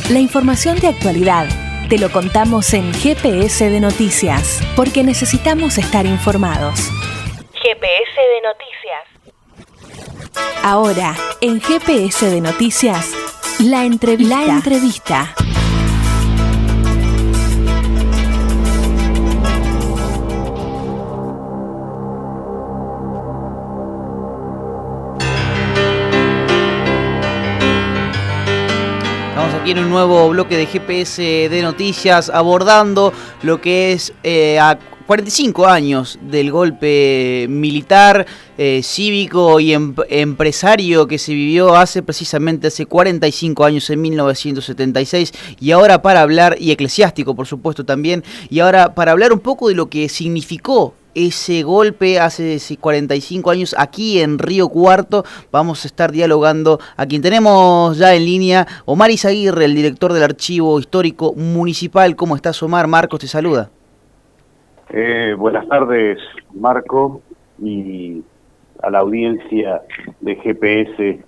La información de actualidad te lo contamos en GPS de Noticias, porque necesitamos estar informados. GPS de Noticias. Ahora, en GPS de Noticias, la entrevista. Aquí en un nuevo bloque de GPS de Noticias, abordando lo que es a 45 años del golpe militar, cívico y empresario que se vivió hace 45 años, en 1976, y ahora para hablar, y eclesiástico por supuesto también, y ahora para hablar un poco de lo que significó ese golpe hace 45 años aquí en Río Cuarto. Vamos a estar dialogando a quien tenemos ya en línea, Omar Izaguirre, el director del Archivo Histórico Municipal. ¿Cómo estás, Omar? Marcos te saluda. Buenas tardes, Marco, y a la audiencia de GPS,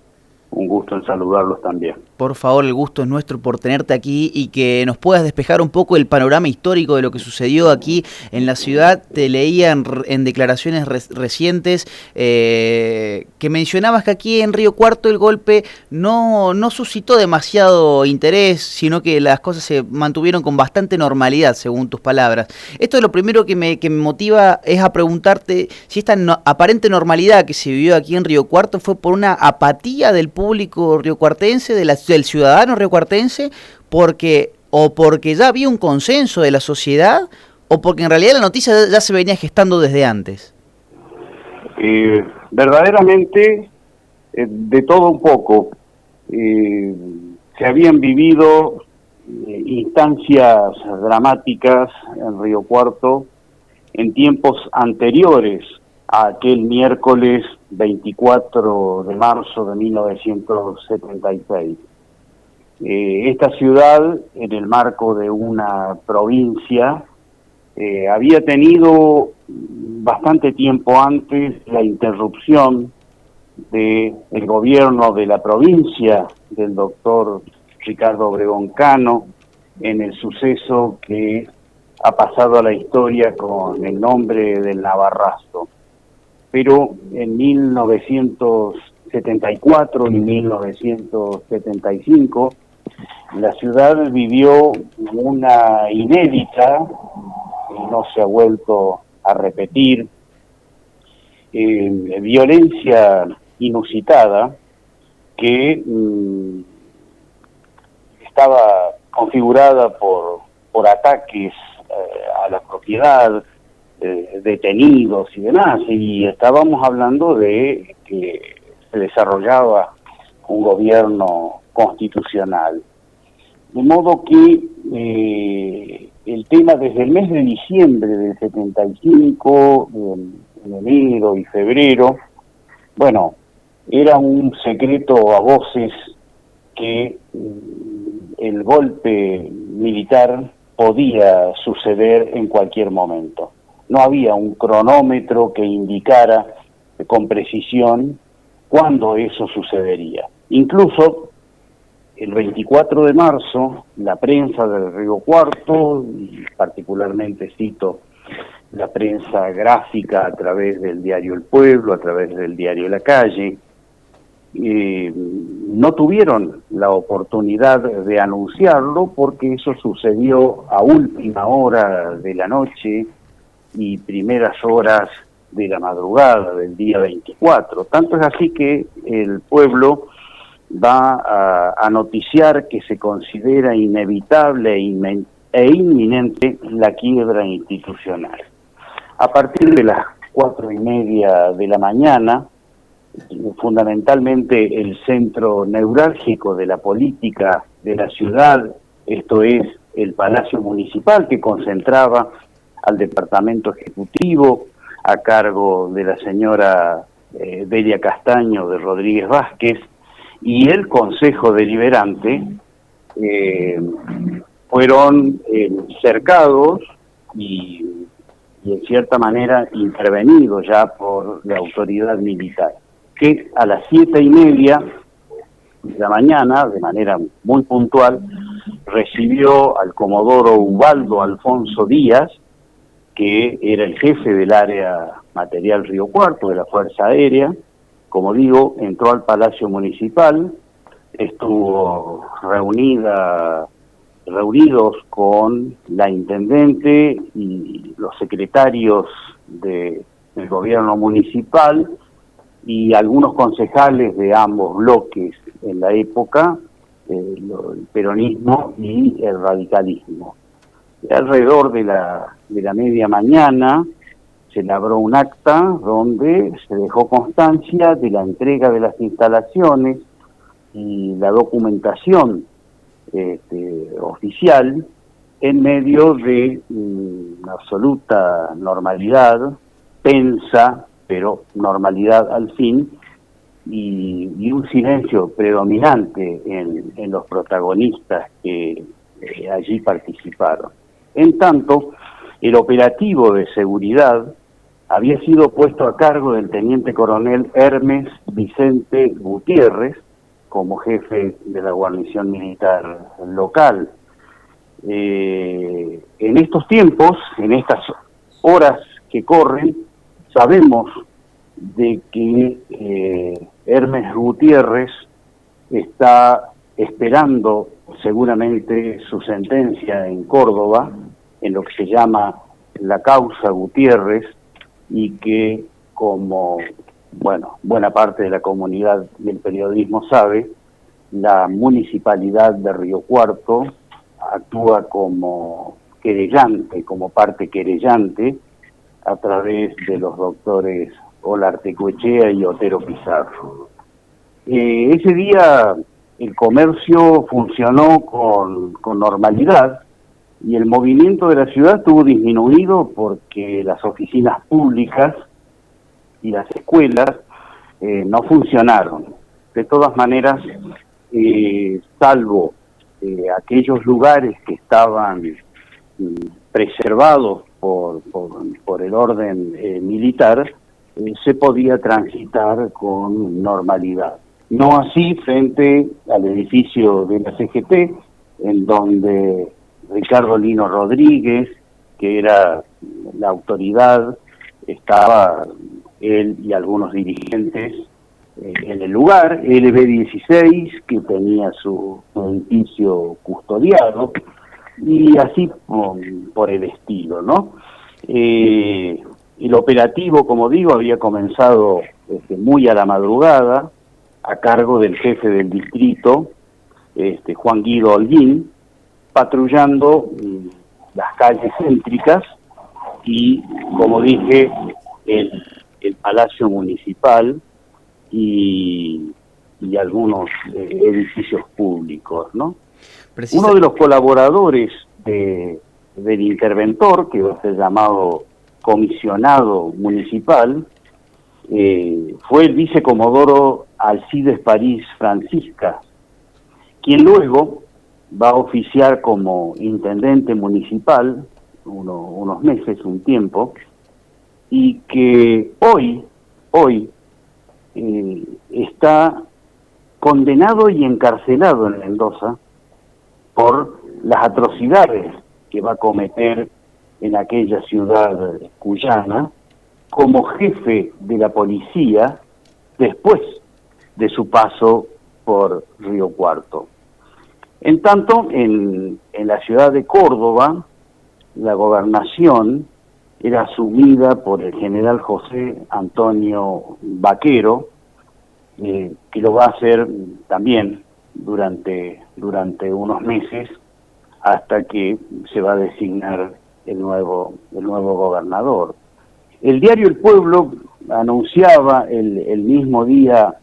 un gusto en saludarlos también. Por favor, el gusto es nuestro por tenerte aquí y que nos puedas despejar un poco el panorama histórico de lo que sucedió aquí en la ciudad. Te leía en declaraciones recientes que mencionabas que aquí en Río Cuarto el golpe no suscitó demasiado interés, sino que las cosas se mantuvieron con bastante normalidad, según tus palabras. Esto es lo primero que me motiva es a preguntarte si esta aparente normalidad que se vivió aquí en Río Cuarto fue por una apatía del público riocuartense, del ciudadano riocuartense, porque ya había un consenso de la sociedad, o porque en realidad la noticia ya se venía gestando desde antes. Verdaderamente, de todo un poco. Se habían vivido instancias dramáticas en Río Cuarto en tiempos anteriores a aquel miércoles 24 de marzo de 1976. Esta ciudad, en el marco de una provincia, había tenido bastante tiempo antes la interrupción del gobierno de la provincia del doctor Ricardo Obregón Cano en el suceso que ha pasado a la historia con el nombre del Navarrazo. Pero en 1974 y 1975 la ciudad vivió una inédita, y no se ha vuelto a repetir, violencia inusitada que estaba configurada por ataques a la propiedad, detenidos y demás, y estábamos hablando de que se desarrollaba un gobierno constitucional. De modo que el tema desde el mes de diciembre del 75, en enero y febrero, bueno, era un secreto a voces que el golpe militar podía suceder en cualquier momento. No había un cronómetro que indicara con precisión cuándo eso sucedería. Incluso el 24 de marzo, la prensa del Río Cuarto, y particularmente cito la prensa gráfica a través del diario El Pueblo, a través del diario La Calle, no tuvieron la oportunidad de anunciarlo porque eso sucedió a última hora de la noche y primeras horas de la madrugada del día 24. Tanto es así que el pueblo va a noticiar que se considera inevitable e inminente la quiebra institucional. A partir de las 4:30 de la mañana, fundamentalmente el centro neurálgico de la política de la ciudad, esto es el Palacio Municipal, que concentraba al Departamento Ejecutivo a cargo de la señora Delia Castaño de Rodríguez Vázquez, y el Consejo Deliberante, fueron cercados y en cierta manera intervenidos ya por la autoridad militar, que a las 7:30 de la mañana, de manera muy puntual, recibió al comodoro Ubaldo Alfonso Díaz, que era el jefe del área material Río Cuarto de la Fuerza Aérea. Como digo, entró al Palacio Municipal, estuvo reunidos con la intendente y los secretarios del gobierno municipal y algunos concejales de ambos bloques en la época, el peronismo y el radicalismo. Alrededor de la media mañana se labró un acta donde se dejó constancia de la entrega de las instalaciones y la documentación oficial en medio de una absoluta normalidad, tensa, pero normalidad al fin, y un silencio predominante en los protagonistas que allí participaron. En tanto, el operativo de seguridad había sido puesto a cargo del teniente coronel Hermes Vicente Gutiérrez, como jefe de la guarnición militar local. En estos tiempos, en estas horas que corren, sabemos de que Hermes Gutiérrez está esperando seguramente su sentencia en Córdoba, en lo que se llama la causa Gutiérrez, y que, como buena parte de la comunidad del periodismo sabe, la municipalidad de Río Cuarto actúa como querellante, como parte querellante, a través de los doctores Olartecoechea y Otero Pizarro. Ese día el comercio funcionó con normalidad y el movimiento de la ciudad estuvo disminuido porque las oficinas públicas y las escuelas no funcionaron. De todas maneras, salvo aquellos lugares que estaban preservados por el orden militar, se podía transitar con normalidad. No así frente al edificio de la CGT, en donde Ricardo Lino Rodríguez, que era la autoridad, estaba él y algunos dirigentes en el lugar, LB16, que tenía su edificio custodiado, y así por el estilo, ¿no? El operativo, como digo, había comenzado muy a la madrugada, a cargo del jefe del distrito, Juan Guido Holguín, patrullando las calles céntricas y, como dije, el Palacio Municipal y algunos edificios públicos, ¿no? Uno de los colaboradores del interventor, que va a ser llamado comisionado municipal, fue el vicecomodoro Alcides París Francisca, quien luego va a oficiar como intendente municipal unos meses, un tiempo, y que hoy está condenado y encarcelado en Mendoza por las atrocidades que va a cometer en aquella ciudad cuyana como jefe de la policía después de su paso por Río Cuarto. En tanto, en la ciudad de Córdoba, la gobernación era asumida por el general José Antonio Vaquero, que lo va a hacer también durante unos meses hasta que se va a designar el nuevo gobernador. El diario El Pueblo anunciaba el mismo día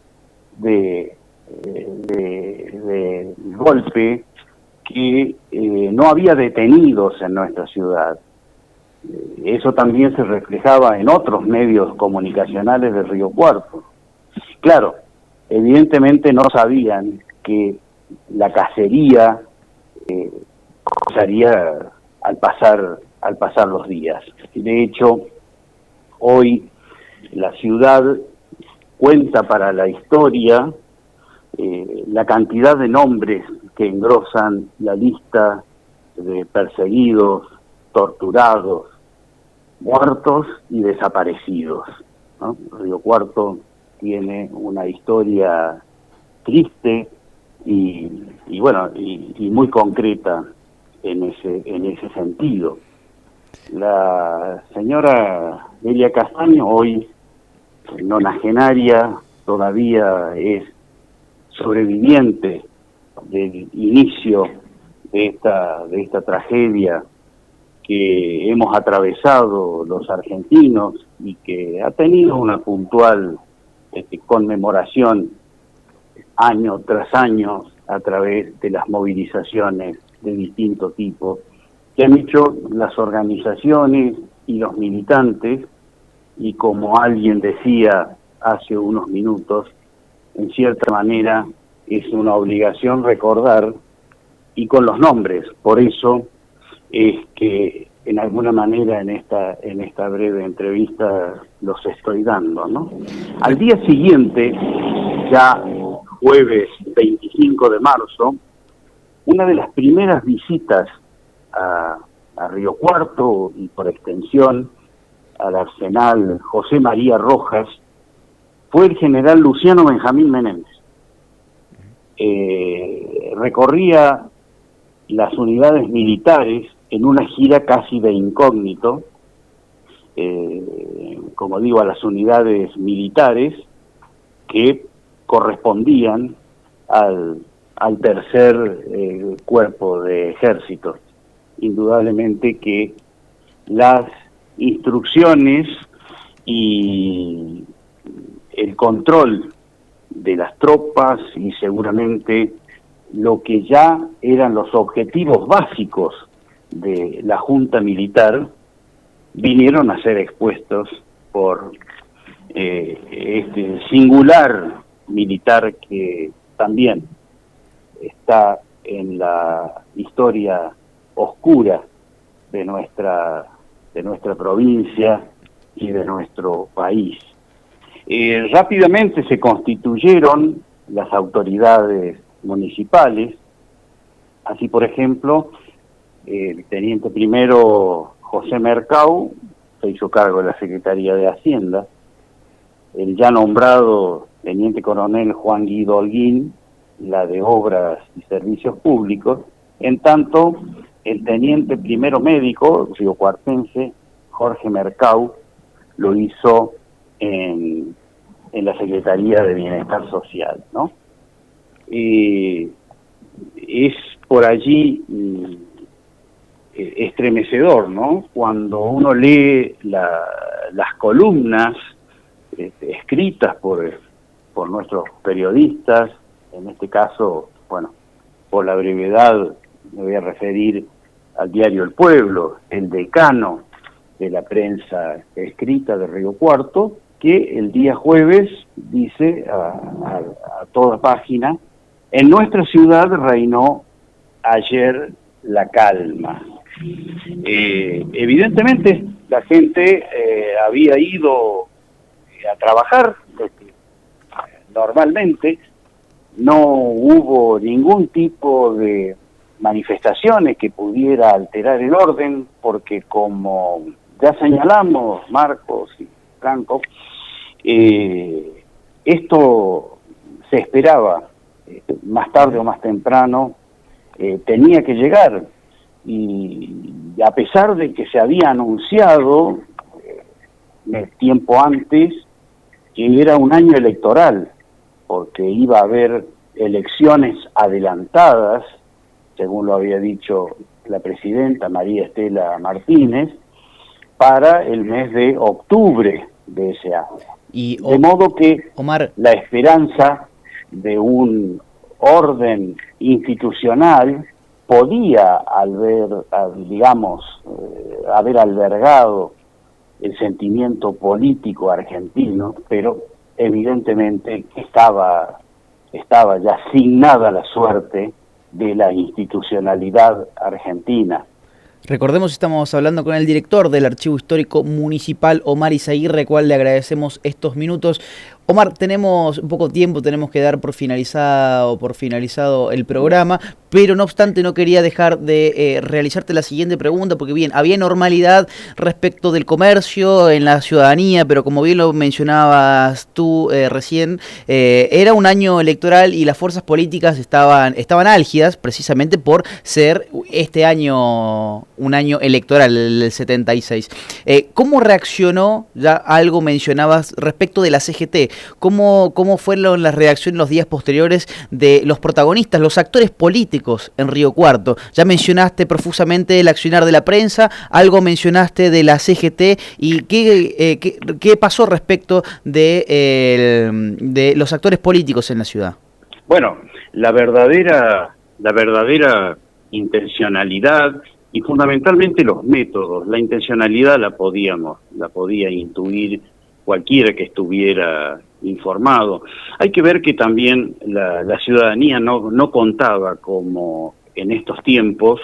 de golpe que no había detenidos en nuestra ciudad. Eso también se reflejaba en otros medios comunicacionales de Río Cuarto. Claro, evidentemente no sabían que la cacería comenzaría al pasar los días. De hecho, hoy la ciudad cuenta para la historia la cantidad de nombres que engrosan la lista de perseguidos, torturados, muertos y desaparecidos, ¿no? Río Cuarto tiene una historia triste y muy concreta en ese sentido. La señora Delia Castaño, hoy nonagenaria, todavía es sobreviviente del inicio de esta tragedia que hemos atravesado los argentinos y que ha tenido una puntual conmemoración año tras año a través de las movilizaciones de distinto tipo que han hecho las organizaciones y los militantes, y como alguien decía hace unos minutos, en cierta manera es una obligación recordar, y con los nombres. Por eso es que en alguna manera en esta breve entrevista los estoy dando, ¿no? Al día siguiente, ya jueves 25 de marzo, una de las primeras visitas a Río Cuarto y por extensión al Arsenal José María Rojas fue el general Luciano Benjamín Menéndez. Recorría las unidades militares en una gira casi de incógnito, como digo, a las unidades militares que correspondían al tercer cuerpo de ejército. Indudablemente que las instrucciones y el control de las tropas y seguramente lo que ya eran los objetivos básicos de la Junta Militar vinieron a ser expuestos por este singular militar que también está en la historia oscura de nuestra provincia y de nuestro país. Rápidamente se constituyeron las autoridades municipales. Así, por ejemplo, el teniente primero José Mercau se hizo cargo de la Secretaría de Hacienda, el ya nombrado teniente coronel Juan Guido Holguín, la de Obras y Servicios Públicos, en tanto el teniente primero médico riocuartense Jorge Mercau lo hizo en la Secretaría de Bienestar Social, ¿no? Es por allí estremecedor, ¿no? Cuando uno lee las columnas escritas por nuestros periodistas, en este caso, bueno, por la brevedad me voy a referir al diario El Pueblo, el decano de la prensa escrita de Río Cuarto, que el día jueves dice a toda página: en nuestra ciudad reinó ayer la calma. Evidentemente la gente había ido a trabajar normalmente, no hubo ningún tipo de manifestaciones que pudiera alterar el orden, porque como ya señalamos Marcos y Franco, esto se esperaba, más tarde o más temprano tenía que llegar, y a pesar de que se había anunciado tiempo antes que era un año electoral, porque iba a haber elecciones adelantadas, según lo había dicho la presidenta María Estela Martínez, para el mes de octubre de ese año. De modo que, Omar, la esperanza de un orden institucional podía haber albergado el sentimiento político argentino, pero evidentemente estaba ya asignada la suerte de la institucionalidad argentina. Recordemos, estamos hablando con el director del Archivo Histórico Municipal, Omar Izaguirre, al cual le agradecemos estos minutos. Omar, tenemos poco tiempo, tenemos que dar por finalizado el programa, pero no obstante no quería dejar de realizarte la siguiente pregunta, porque bien, había normalidad respecto del comercio en la ciudadanía, pero como bien lo mencionabas tú recién, era un año electoral y las fuerzas políticas estaban álgidas precisamente por ser este año un año electoral, el 76. ¿Cómo reaccionó, ya algo mencionabas respecto de la CGT? ¿Cómo fueron las reacciones los días posteriores de los protagonistas, los actores políticos en Río Cuarto? Ya mencionaste profusamente el accionar de la prensa, algo mencionaste de la CGT, y ¿qué pasó respecto de los actores políticos en la ciudad? Bueno, la verdadera intencionalidad y fundamentalmente los métodos, la intencionalidad la podía intuir cualquiera que estuviera informado. Hay que ver que también la ciudadanía no contaba, como en estos tiempos,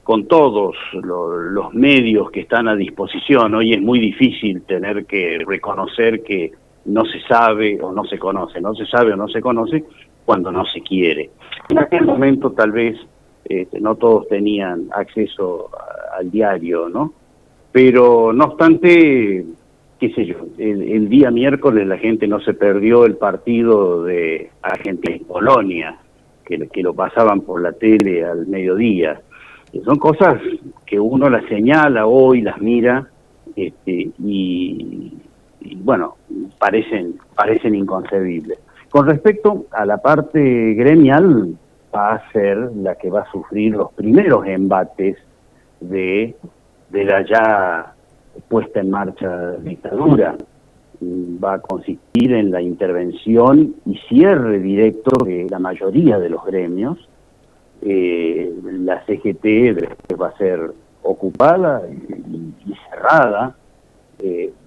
con todos los medios que están a disposición. Hoy es muy difícil tener que reconocer que no se sabe o no se conoce, cuando no se quiere. En aquel momento tal vez no todos tenían acceso al diario, ¿no? Pero no obstante, qué sé yo, el día miércoles la gente no se perdió el partido de Argentina y Polonia, que lo pasaban por la tele al mediodía. Son cosas que uno las señala hoy, las mira, y bueno, parecen inconcebibles. Con respecto a la parte gremial, va a ser la que va a sufrir los primeros embates de la ya puesta en marcha dictadura. Va a consistir en la intervención y cierre directo de la mayoría de los gremios. La CGT va a ser ocupada y cerrada.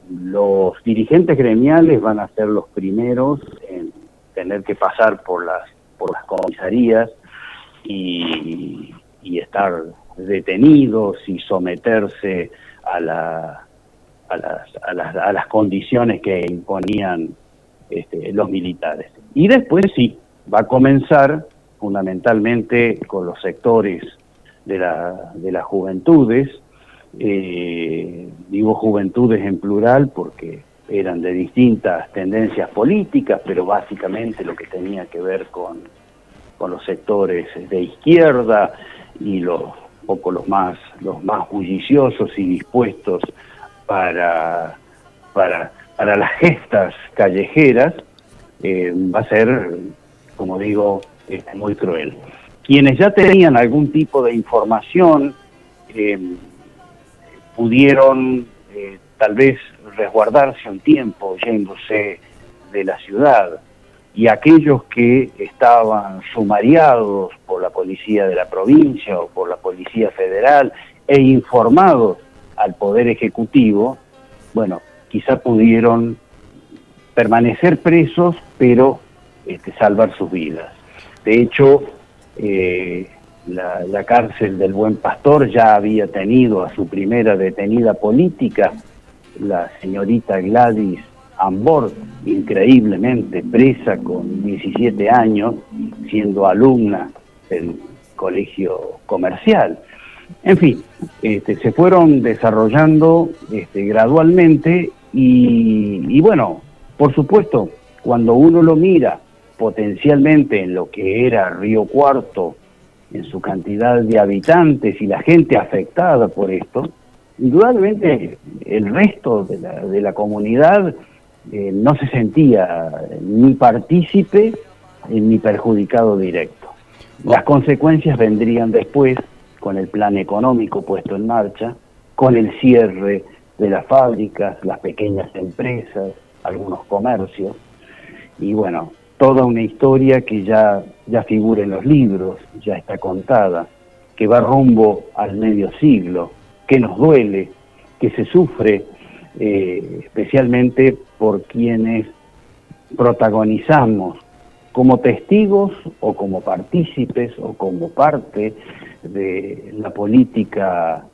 Los dirigentes gremiales van a ser los primeros en tener que pasar por las comisarías y estar detenidos y someterse a las condiciones que imponían los militares. Y después sí, va a comenzar fundamentalmente con los sectores de las juventudes. Digo juventudes en plural porque eran de distintas tendencias políticas, pero básicamente lo que tenía que ver con los sectores de izquierda y los más bulliciosos y dispuestos para las gestas callejeras. Va a ser, como digo, muy cruel. Quienes ya tenían algún tipo de información pudieron tal vez resguardarse un tiempo yéndose de la ciudad, y aquellos que estaban sumariados por la policía de la provincia o por la policía federal e informados al Poder Ejecutivo, bueno, quizá pudieron permanecer presos, pero salvar sus vidas. De hecho, la cárcel del Buen Pastor ya había tenido a su primera detenida política, la señorita Gladys Ambord, increíblemente presa con 17 años, siendo alumna del colegio comercial. En fin, se fueron desarrollando gradualmente y bueno, por supuesto, cuando uno lo mira potencialmente en lo que era Río Cuarto, en su cantidad de habitantes y la gente afectada por esto, indudablemente el resto de la comunidad no se sentía ni partícipe ni perjudicado directo. Las consecuencias vendrían después, con el plan económico puesto en marcha, con el cierre de las fábricas, las pequeñas empresas, algunos comercios, y bueno, toda una historia que ya figura en los libros, ya está contada, que va rumbo al medio siglo, que nos duele, que se sufre, especialmente por quienes protagonizamos como testigos o como partícipes o como parte de la política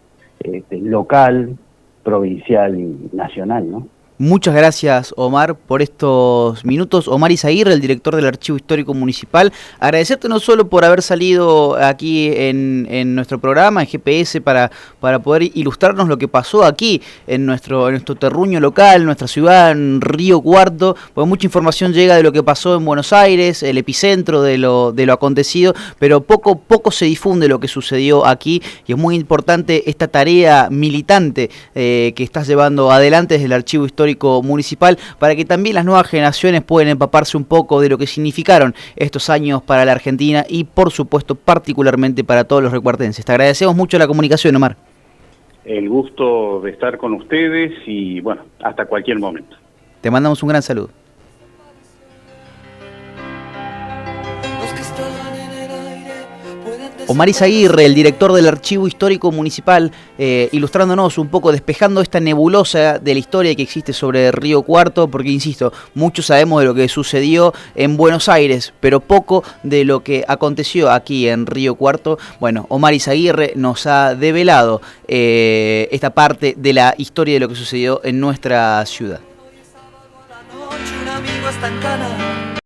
local, provincial y nacional, ¿no? Muchas gracias, Omar, por estos minutos. Omar Izaguirre, el director del Archivo Histórico Municipal. Agradecerte no solo por haber salido aquí en nuestro programa, en GPS, para poder ilustrarnos lo que pasó aquí en nuestro terruño local, en nuestra ciudad, en Río Cuarto, porque mucha información llega de lo que pasó en Buenos Aires, el epicentro de lo acontecido, pero poco se difunde lo que sucedió aquí, y es muy importante esta tarea militante que estás llevando adelante desde el Archivo Histórico Municipal, para que también las nuevas generaciones puedan empaparse un poco de lo que significaron estos años para la Argentina y, por supuesto, particularmente para todos los recuartenses. Te agradecemos mucho la comunicación, Omar. El gusto de estar con ustedes y, bueno, hasta cualquier momento. Te mandamos un gran saludo. Omar Izaguirre, el director del Archivo Histórico Municipal, ilustrándonos un poco, despejando esta nebulosa de la historia que existe sobre Río Cuarto, porque, insisto, muchos sabemos de lo que sucedió en Buenos Aires, pero poco de lo que aconteció aquí en Río Cuarto. Bueno, Omar Izaguirre nos ha develado esta parte de la historia de lo que sucedió en nuestra ciudad. Un amigo está en Cana.